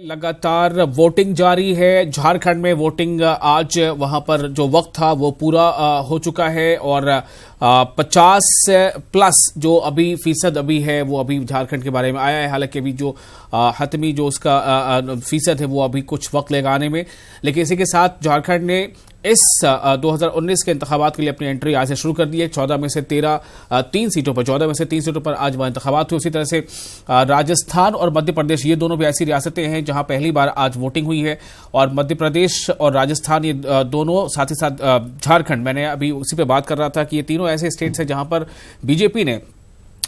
लगातार वोटिंग जारी है। झारखंड में वोटिंग आज वहां पर जो वक्त था वो पूरा हो चुका है और 50 प्लस जो अभी फीसद अभी है वो अभी झारखंड के बारे में आया है। हालांकि अभी जो हतमी जो उसका फीसद है वो अभी कुछ वक्त लेगा आने में, लेकिन इसी के साथ झारखंड ने इस 2019 के इंतखाबात के लिए अपनी एंट्री आज से शुरू कर दी है। 14 में से 3 सीटों पर आज वह इंतखाबात हुए। उसी तरह से राजस्थान और मध्य प्रदेश ये दोनों भी ऐसी रियासतें हैं जहां पहली बार आज वोटिंग हुई है और मध्य प्रदेश और राजस्थान ये दोनों, साथ ही साथ झारखंड, मैंने अभी उसी पे बात कर रहा था कि ये तीनों ऐसे स्टेट्स हैं जहां पर बीजेपी ने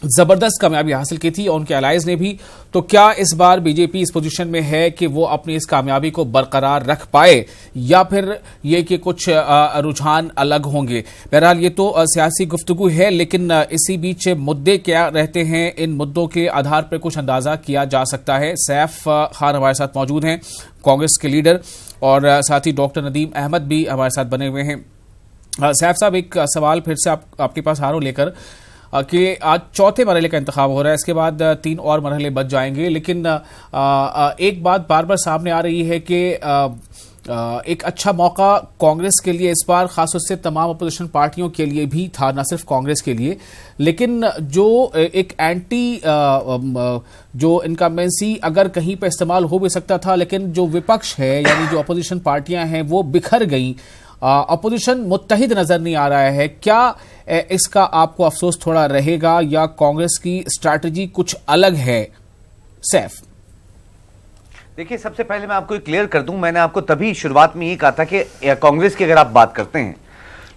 जबरदस्त कामयाबी हासिल की थी और उनके अलाइज ने भी। तो क्या इस बार बीजेपी इस पोजीशन में है कि वो अपनी इस कामयाबी को बरकरार रख पाए या फिर ये कि कुछ रुझान अलग होंगे? बहरहाल ये तो सियासी गुफ्तगू है, लेकिन इसी बीच मुद्दे क्या रहते हैं, इन मुद्दों के आधार पर कुछ अंदाजा किया जा सकता है। सैफ खान हमारे साथ मौजूद हैं, कांग्रेस के लीडर, और साथ ही डॉक्टर नदीम अहमद भी हमारे साथ बने हुए हैं। सैफ साहब, एक सवाल फिर से आपके पास हारों लेकर कि आज चौथे मरहले का इंतखाब हो रहा है, इसके बाद 3 और मरहले बच जाएंगे, लेकिन एक बात बार बार सामने आ रही है कि एक अच्छा मौका कांग्रेस के लिए इस बार, खास उससे तमाम अपोजिशन पार्टियों के लिए भी था, न सिर्फ कांग्रेस के लिए, लेकिन जो एक एंटी जो इनकम्बेंसी अगर कहीं पर इस्तेमाल हो भी सकता था, लेकिन जो विपक्ष है यानी जो अपोजिशन पार्टियां हैं वो बिखर गई, अपोजिशन मुत्तहिद नजर नहीं आ रहा है। क्या इसका आपको अफसोस थोड़ा रहेगा या कांग्रेस की स्ट्रैटेजी कुछ अलग है? सैफ, देखिए, सबसे पहले मैं आपको क्लियर कर दूं, मैंने आपको तभी शुरुआत में ये कहा था कि कांग्रेस की अगर आप बात करते हैं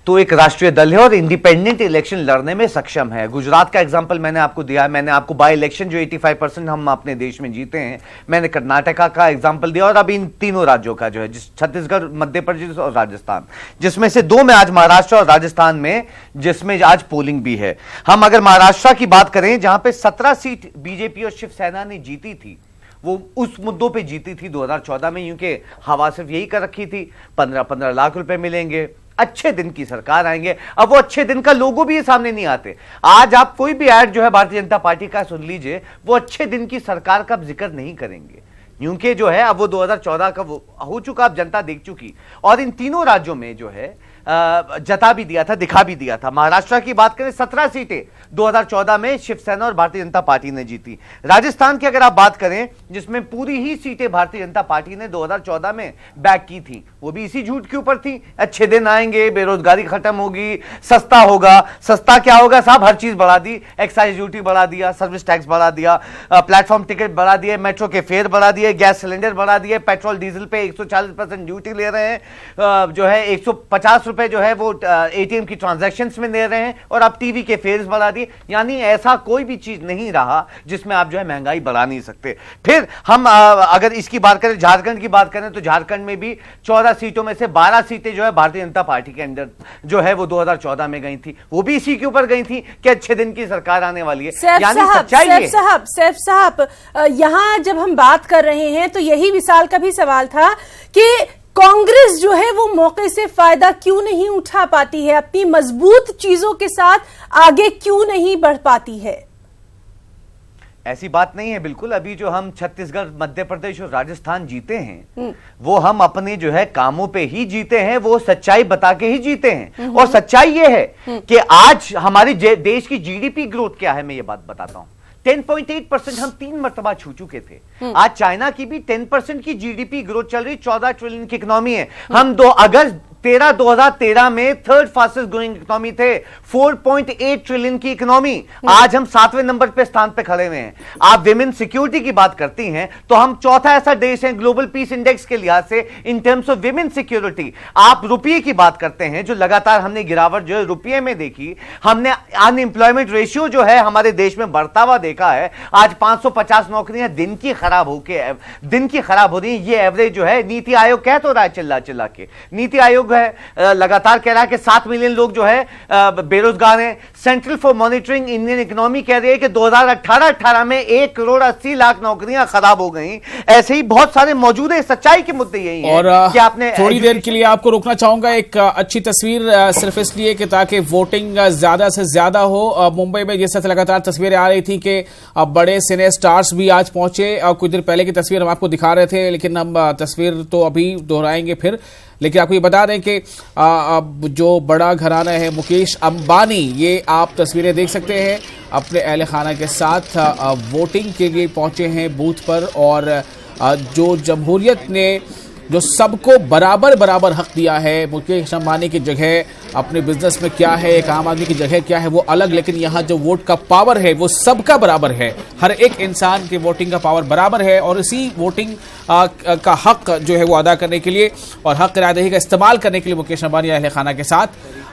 तो एक राष्ट्रीय दल है और इंडिपेंडेंट इलेक्शन लड़ने में सक्षम है। गुजरात का एग्जांपल मैंने आपको दिया है, मैंने आपको बाय इलेक्शन जो 85% हम अपने देश में जीते हैं, मैंने कर्नाटका का एग्जांपल दिया, और अब इन तीनों राज्यों का जो है, छत्तीसगढ़, मध्य प्रदेश और राजस्थान, जिसमें से 2 में आज महाराष्ट्र और राजस्थान में, जिसमें आज पोलिंग भी है। हम अगर महाराष्ट्र की बात करें, जहां पर 17 सीट बीजेपी और शिवसेना ने जीती थी, वो उस मुद्दों पे जीती थी 2014 में, क्योंकि हवा सिर्फ यही कर रखी थी 15-15 लाख रुपए मिलेंगे, अच्छे दिन की सरकार आएंगे। अब वो अच्छे दिन का लोगो भी सामने नहीं आते। आज आप कोई भी ऐड जो है भारतीय जनता पार्टी का सुन लीजिए, वो अच्छे दिन की सरकार का जिक्र नहीं करेंगे, क्योंकि जो है अब वो 2014 का वो हो चुका, अब जनता देख चुकी। और इन तीनों राज्यों में जो है जता भी दिया था, दिखा भी दिया था। महाराष्ट्र की बात करें, 17 सीटें 2014 में शिवसेना और भारतीय जनता पार्टी ने जीती। राजस्थान की अगर आप बात करें, जिसमें पूरी ही सीटें भारतीय जनता पार्टी ने 2014 में बैक की थी, वो भी इसी झूठ के ऊपर थी, अच्छे दिन आएंगे, बेरोजगारी खत्म होगी, सस्ता होगा। सस्ता क्या होगा साहब? हर चीज बढ़ा दी, एक्साइज ड्यूटी बढ़ा दिया, सर्विस टैक्स बढ़ा दिया, प्लेटफॉर्म टिकट बढ़ा दिए, मेट्रो के फेयर बढ़ा दिए, गैस सिलेंडर बढ़ा दिए, पेट्रोल डीजल पे 140% ड्यूटी ले रहे हैं, जो है 150 रुपए जो है वो एटीएम की ट्रांजैक्शंस में दे रहे हैं, और अब टीवी के फेयर्स बढ़ा दिए। यानी ऐसा कोई भी चीज नहीं रहा जिसमें आप जो है महंगाई बढ़ा नहीं सकते। फिर हम अगर इसकी बात करें, झारखंड की बात करें, तो झारखंड में भी 14 सीटों में से 12 सीटें जो है भारतीय जनता पार्टी के अंदर जो है वो 2014 में गई थी, वो भी इसी के ऊपर गई थी कि अच्छे दिन की सरकार आने वाली है। यानी सच्चाई सैफ साहब, यहां जब हम बात कर रहे हैं तो यही विशाल का भी सवाल था कि कांग्रेस जो है वो मौके से फायदा क्यों नहीं उठा पाती है, अपनी मजबूत चीजों के साथ आगे क्यों नहीं बढ़ पाती है? ऐसी बात नहीं है बिल्कुल। अभी जो हम छत्तीसगढ़, मध्य प्रदेश और राजस्थान जीते हैं, वो हम अपने जो है कामों पे ही जीते हैं, वो सच्चाई बता के ही जीते हैं। और सच्चाई ये है कि आज हमारी देश की जीडीपी ग्रोथ क्या है, मैं ये बात बताता हूं। 10.8% हम 3 मरतबा छू चुके थे। आज चाइना की भी 10% की जीडीपी ग्रोथ चल रही, 14 ट्रिलियन की इकोनॉमी है। हम 2013 में 3rd फास्टेस्ट ग्रोइंग इकोनॉमी थे, 4.8 ट्रिलियन की इकोनॉमी। आज हम 7वें नंबर पे स्थान पे खड़े हुए हैं। आप विमेन सिक्योरिटी की बात करती हैं तो हम चौथा ऐसा देश है ग्लोबल पीस इंडेक्स के लिहाज से in terms of women security. आप रुपये की बात करते हैं, जो लगातार हमने गिरावट जो है रुपये में देखी, हमने अनएम्प्लॉयमेंट रेशियो जो है हमारे देश में बढ़ता हुआ देखा है। आज 550 नौकरियां दिन की खराब हो रही है, ये एवरेज जो है नीति आयोग कह तो रहा है चिल्ला चिल्ला के। नीति आयोग आयोग है लगातार कह रहा है कि 7 मिलियन लोग जो है बेरोजगार हैं। Central for monitoring Indian economy कह रही है कि 2018-18 में 1,80,00,000 नौकरियां खराब हो गई। ऐसे ही बहुत सारे मौजूद है, सच्चाई के मुद्दे यही है। और कि आपने थोड़ी देर के लिए आपको रोकना चाहूंगा, एक अच्छी तस्वीर सिर्फ इसलिए कि ताकि वोटिंग ज्यादा से ज्यादा हो। मुंबई में जिस तरह लगातार तस्वीरें आ रही थी कि बड़े सिने स्टार्स भी आज पहुंचे, और कुछ देर पहले की तस्वीर हम आपको दिखा रहे थे, लेकिन हम तस्वीर तो अभी दोहराएंगे फिर। लेकिन आपको ये बता दें कि जो बड़ा घराना है मुकेश अंबानी, ये आप तस्वीरें देख सकते हैं, अपने अहले खाना के साथ वोटिंग के लिए पहुंचे हैं बूथ पर। और जो जमहूरियत ने जो सबको बराबर बराबर हक दिया है, मुकेश अंबानी की जगह अपने बिजनेस में क्या है, एक आम आदमी की जगह क्या है वो अलग, लेकिन यहाँ जो वोट का पावर है वो सबका बराबर है। हर एक इंसान के वोटिंग का पावर बराबर है, और इसी वोटिंग का हक जो है वो अदा करने के लिए और हक रायदही का इस्तेमाल करने के लिए मुकेश अंबानी अहले खाना के साथ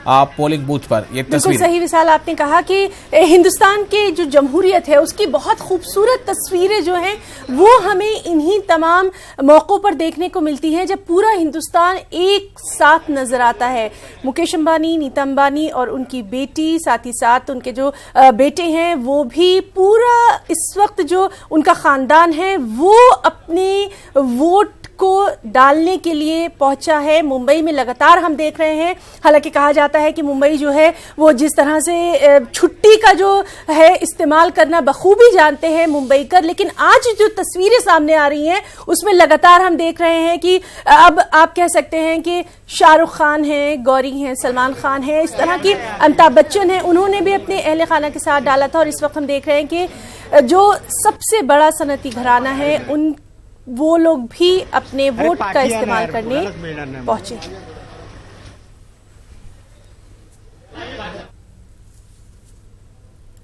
पोलिंग बूथ पर। ये बिल्कुल सही विशाल, आपने कहा कि हिंदुस्तान के जो जमहूरियत है उसकी बहुत खूबसूरत तस्वीरें जो हैं वो हमें इन्हीं तमाम मौकों पर देखने को मिलती हैं जब पूरा हिंदुस्तान एक साथ नजर आता है। मुकेश अंबानी, नीता अंबानी और उनकी बेटी, साथ ही साथ उनके जो बेटे हैं, वो भी पूरा इस वक्त जो उनका खानदान है वो अपने वोट को डालने के लिए पहुंचा है। मुंबई में लगातार हम देख रहे हैं, हालांकि कहा जाता है कि मुंबई जो है वो जिस तरह से छुट्टी का जो है इस्तेमाल करना बखूबी जानते हैं मुंबईकर, लेकिन आज जो तस्वीरें सामने आ रही हैं उसमें लगातार हम देख रहे हैं कि अब आप कह सकते हैं कि शाहरुख खान हैं, गौरी हैं, सलमान खान हैं, इस तरह की अमिताभ बच्चन हैं, उन्होंने भी अपने अहले खाना के साथ डाला था। और इस वक्त हम देख रहे हैं कि जो सबसे बड़ा सनती घराना है उन वो लोग भी अपने वोट का इस्तेमाल करने पहुंचे।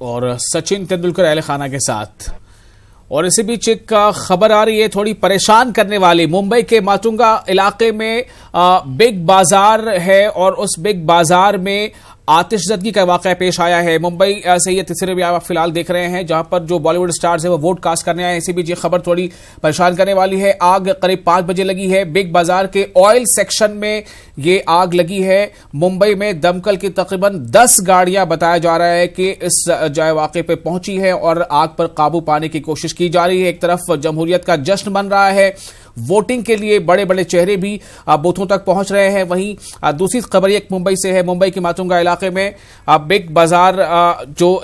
और सचिन तेंदुलकर अहले खाना के साथ। और इसी बीच एक खबर आ रही है थोड़ी परेशान करने वाली। मुंबई के माटुंगा इलाके में बिग बाजार है, और उस बिग बाजार में आतिशजदगी का वाकया पेश आया है। मुंबई से ये तस्वीरें भी आप फिलहाल देख रहे हैं, जहां पर जो बॉलीवुड स्टार्स है वो वोट कास्ट करने आए हैं। इसी बीच ये खबर थोड़ी परेशान करने वाली है। आग करीब 5 बजे लगी है। बिग बाजार के ऑयल सेक्शन में ये आग लगी है। मुंबई में दमकल की तकरीबन 10 गाड़ियां बताया जा रहा है कि इस जाए वाकये पे पहुंची है और आग पर काबू पाने की कोशिश की जा रही है। एक तरफ जमहूरियत का जश्न बन रहा है, वोटिंग के लिए बड़े बड़े चेहरे भी बूथों तक पहुंच रहे हैं। वहीं दूसरी खबर एक मुंबई से है। मुंबई के माटुंगा इलाके में बिग बाजार जो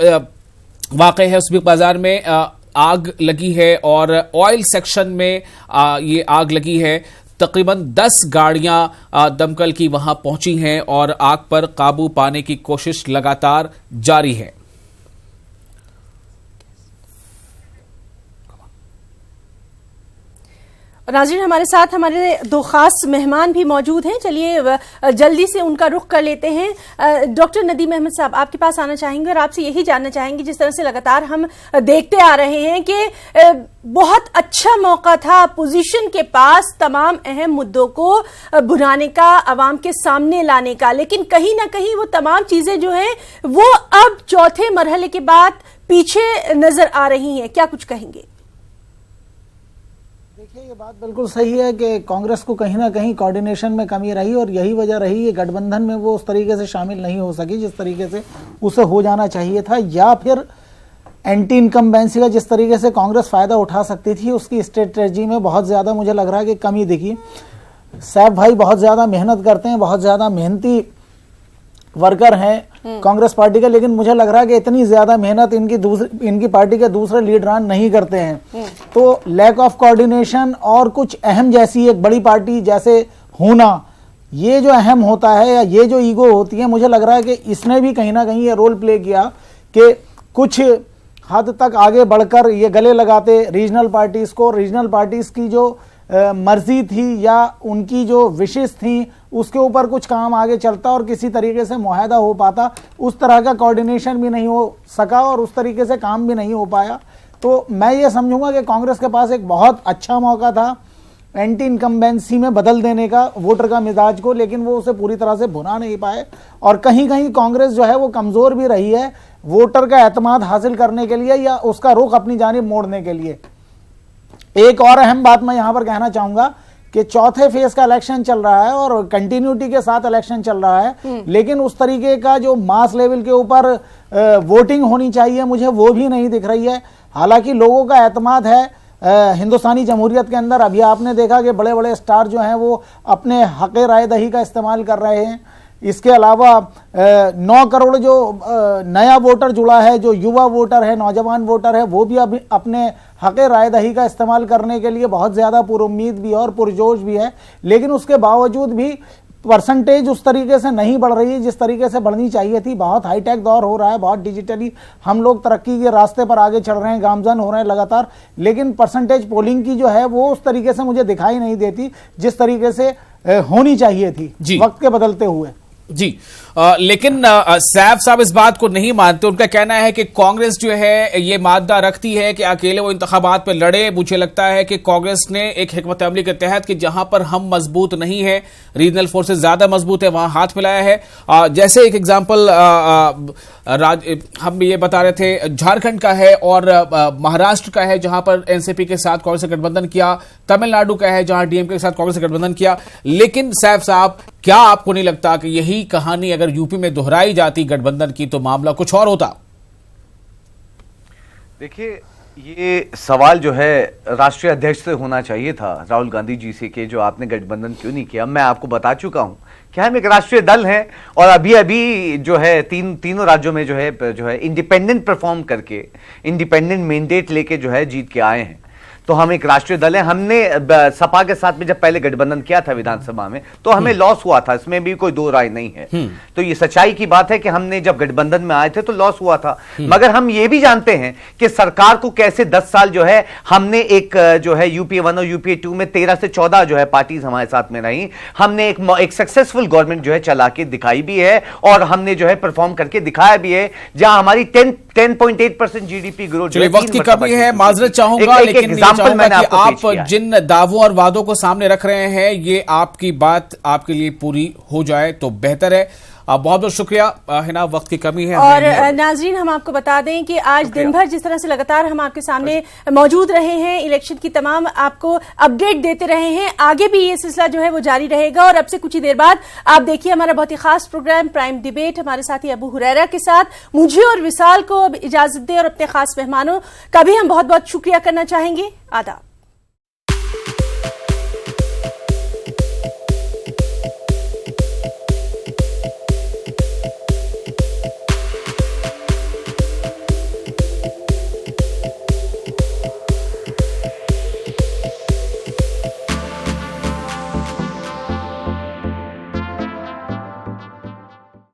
वाकई है, उस बिग बाजार में आग लगी है और ऑयल सेक्शन में ये आग लगी है। तकरीबन 10 गाड़ियां दमकल की वहां पहुंची हैं और आग पर काबू पाने की कोशिश लगातार जारी है। नाज़रीन, हमारे साथ हमारे 2 खास मेहमान भी मौजूद हैं। चलिए जल्दी से उनका रुख कर लेते हैं। डॉक्टर नदीम अहमद साहब, आपके पास आना चाहेंगे और आपसे यही जानना चाहेंगे, जिस तरह से लगातार हम देखते आ रहे हैं कि बहुत अच्छा मौका था अपोजिशन के पास तमाम अहम मुद्दों को भुनाने का, आवाम के सामने लाने का, लेकिन कहीं ना कहीं वो तमाम चीजें जो हैं वो अब चौथे मरहले के बाद पीछे नजर आ रही हैं। क्या कुछ कहेंगे? देखिए, ये बात बिल्कुल सही है कि कांग्रेस को कहीं ना कहीं कोऑर्डिनेशन में कमी रही और यही वजह रही है गठबंधन में वो उस तरीके से शामिल नहीं हो सकी जिस तरीके से उसे हो जाना चाहिए था, या फिर एंटी इनकम्बेंसी का जिस तरीके से कांग्रेस फायदा उठा सकती थी उसकी स्ट्रेटजी में बहुत ज्यादा मुझे लग रहा है कि कमी दिखी। सैफ भाई बहुत ज्यादा मेहनत करते हैं, बहुत ज्यादा मेहनती वर्कर हैं कांग्रेस पार्टी का, लेकिन मुझे लग रहा है कि इतनी ज्यादा मेहनत इनकी पार्टी के दूसरे लीडरान नहीं करते हैं। तो लैक ऑफ कोऑर्डिनेशन और कुछ अहम जैसी एक बड़ी पार्टी जैसे होना, ये जो अहम होता है या ये जो ईगो होती है, मुझे लग रहा है कि इसने भी कहीं ना कहीं ये रोल प्ले किया कि कुछ हद तक आगे बढ़कर ये गले लगाते रीजनल पार्टीज को। रीजनल पार्टीज की जो मर्जी थी या उनकी जो विशेष थी उसके ऊपर कुछ काम आगे चलता और किसी तरीके से मुआहदा हो पाता। उस तरह का कोऑर्डिनेशन भी नहीं हो सका और उस तरीके से काम भी नहीं हो पाया। तो मैं ये समझूंगा कि कांग्रेस के पास एक बहुत अच्छा मौका था एंटी इनकम्बेंसी में बदल देने का वोटर का मिजाज को, लेकिन वो उसे पूरी तरह से भुना नहीं पाए और कहीं कहीं कांग्रेस जो है वो कमजोर भी रही है वोटर का एतमाद हासिल करने के लिए या उसका रुख अपनी जानिब मोड़ने के लिए। एक और अहम बात मैं यहां पर कहना चाहूंगा कि चौथे फेज का इलेक्शन चल रहा है और कंटिन्यूटी के साथ इलेक्शन चल रहा है, लेकिन उस तरीके का जो मास लेवल के ऊपर वोटिंग होनी चाहिए मुझे वो भी नहीं दिख रही है। हालांकि लोगों का एतमाद है हिंदुस्तानी जमहूरियत के अंदर। अभी आपने देखा कि बड़े बड़े स्टार जो हैं वो अपने हक़ राय दही का इस्तेमाल कर रहे हैं। इसके अलावा 9 करोड़ जो नया वोटर जुड़ा है, जो युवा वोटर है, नौजवान वोटर है, वो भी अभी अपने हक़ राय दही का इस्तेमाल करने के लिए बहुत ज़्यादा पुरुम्मीद भी है और पुरजोश भी है। लेकिन उसके बावजूद भी परसेंटेज उस तरीके से नहीं बढ़ रही है जिस तरीके से बढ़नी चाहिए थी। बहुत हाईटेक दौर हो रहा है, बहुत डिजिटली हम लोग तरक्की के रास्ते पर आगे चल रहे हैं, गामजन हो रहे हैं लगातार, लेकिन परसेंटेज पोलिंग की जो है वो उस तरीके से मुझे दिखाई नहीं देती जिस तरीके से होनी चाहिए थी वक्त के बदलते हुए। जी लेकिन सैफ साहब इस बात को नहीं मानते। उनका कहना है कि कांग्रेस जो है ये मादा रखती है कि अकेले वो इंतखाबात पे लड़े। मुझे लगता है कि कांग्रेस ने एक हिकमत अमली के तहत कि जहां पर हम मजबूत नहीं है, रीजनल फोर्सेस ज्यादा मजबूत है, वहां हाथ मिलाया है। जैसे एक एग्जाम्पल हम ये बता रहे थे, झारखंड का है और महाराष्ट्र का है जहां पर एनसीपी के साथ कांग्रेस ने गठबंधन किया, तमिलनाडु का है जहां डीएमके के साथ कांग्रेस ने गठबंधन किया। लेकिन सैफ साहब, क्या आपको नहीं लगता कि यही कहानी अगर यूपी में दोहराई जाती गठबंधन की तो मामला कुछ और होता? देखिए, ये सवाल जो है राष्ट्रीय अध्यक्ष से होना चाहिए था, राहुल गांधी जी से, कि जो आपने गठबंधन क्यों नहीं किया। मैं आपको बता चुका हूं कि हम एक राष्ट्रीय दल हैं और अभी अभी जो है तीनों राज्यों में जो है इंडिपेंडेंट परफॉर्म करके, इंडिपेंडेंट मैंडेट लेके जो है जीत के आए हैं। तो हम एक राष्ट्रीय दल है। हमने सपा के साथ में जब पहले गठबंधन किया था विधानसभा में तो हमें लॉस हुआ था, इसमें भी कोई दो राय नहीं है। तो ये सच्चाई की बात है कि हमने जब गठबंधन में आए थे तो लॉस हुआ था। मगर हम ये भी जानते हैं कि सरकार को कैसे 10 साल जो है हमने एक जो है यूपीए 1 और यूपीए 2 में 13 से 14 जो है पार्टीज हमारे साथ में रही। हमने एक सक्सेसफुल गवर्नमेंट जो है चला के दिखाई भी है और हमने जो है परफॉर्म करके दिखाया भी है, जहां हमारी 10.8% जीडीपी ग्रोथ। चलिए, वक्त की कमी है, माजरत चाहूंगा, लेकिन चाहूंगा कि आप जिन दावों और वादों को सामने रख रहे हैं ये आपकी बात आपके लिए पूरी हो जाए तो बेहतर है। बहुत बहुत शुक्रिया हिना, वक्त की कमी है। और नाजरीन, हम आपको बता दें कि आज दिन भर जिस तरह से लगातार हम आपके सामने मौजूद रहे हैं, इलेक्शन की तमाम आपको अपडेट देते रहे हैं, आगे भी ये सिलसिला जो है वो जारी रहेगा। और अब से कुछ ही देर बाद आप देखिए हमारा बहुत ही खास प्रोग्राम प्राइम डिबेट, हमारे साथी अबू हुरैरा के साथ। मुझे और विशाल को अब इजाजत दें और अपने खास मेहमानों का भी हम बहुत बहुत शुक्रिया करना चाहेंगे। आदाब।